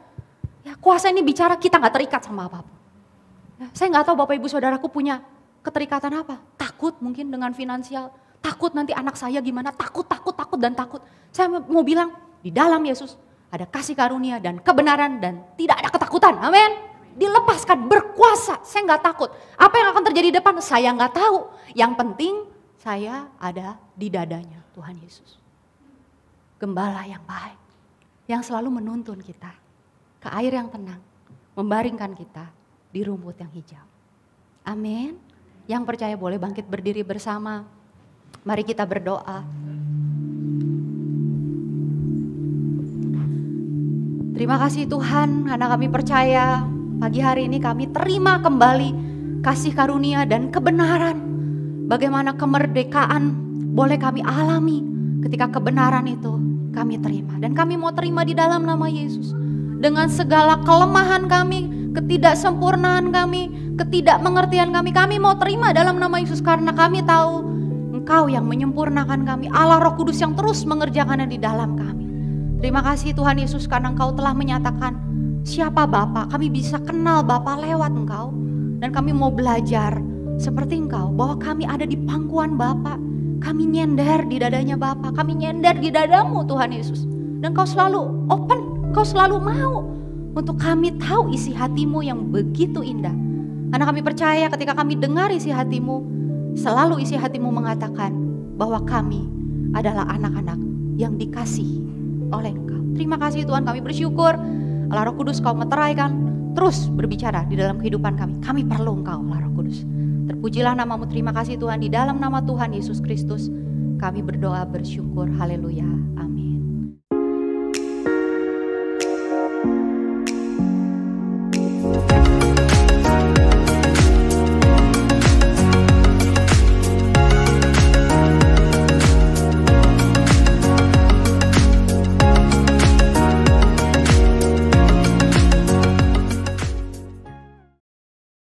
Ya kuasa ini bicara kita gak terikat sama apapun. Ya, saya gak tahu Bapak Ibu Saudaraku punya keterikatan apa. Takut mungkin dengan finansial. Takut nanti anak saya gimana. Takut dan takut. Saya mau bilang di dalam Yesus ada kasih karunia dan kebenaran dan tidak ada ketakutan. Amin. Dilepaskan, berkuasa, saya gak takut. Apa yang akan terjadi di depan saya gak tahu. Yang penting saya ada di dadanya Tuhan Yesus. Gembala yang baik, yang selalu menuntun kita ke air yang tenang, membaringkan kita di rumput yang hijau. Amin. Yang percaya boleh bangkit berdiri bersama. Mari kita berdoa. Terima kasih Tuhan, karena kami percaya pagi hari ini kami terima kembali kasih karunia dan kebenaran. Bagaimana kemerdekaan boleh kami alami ketika kebenaran itu kami terima. Dan kami mau terima di dalam nama Yesus. Dengan segala kelemahan kami, ketidaksempurnaan kami, ketidakmengertian kami mau terima dalam nama Yesus. Karena kami tahu Engkau yang menyempurnakan kami, Allah Roh Kudus yang terus mengerjakannya di dalam kami. Terima kasih Tuhan Yesus karena Engkau telah menyatakan siapa Bapa. Kami bisa kenal Bapa lewat Engkau. Dan kami mau belajar seperti Engkau, bahwa kami ada di pangkuan Bapa. Kami nyender di dadanya Bapa, kami nyender di dadamu Tuhan Yesus. Dan Engkau selalu open, Engkau selalu mau untuk kami tahu isi hatimu yang begitu indah. Karena kami percaya ketika kami dengar isi hatimu, selalu isi hatimu mengatakan bahwa kami adalah anak-anak yang dikasihi oleh Engkau. Terima kasih Tuhan, kami bersyukur Allah Roh Kudus Kau meteraikan, terus berbicara di dalam kehidupan kami. Kami perlu Engkau Allah Roh Kudus. Terpujilah namamu, terima kasih Tuhan, di dalam nama Tuhan Yesus Kristus kami berdoa bersyukur, haleluya, amin.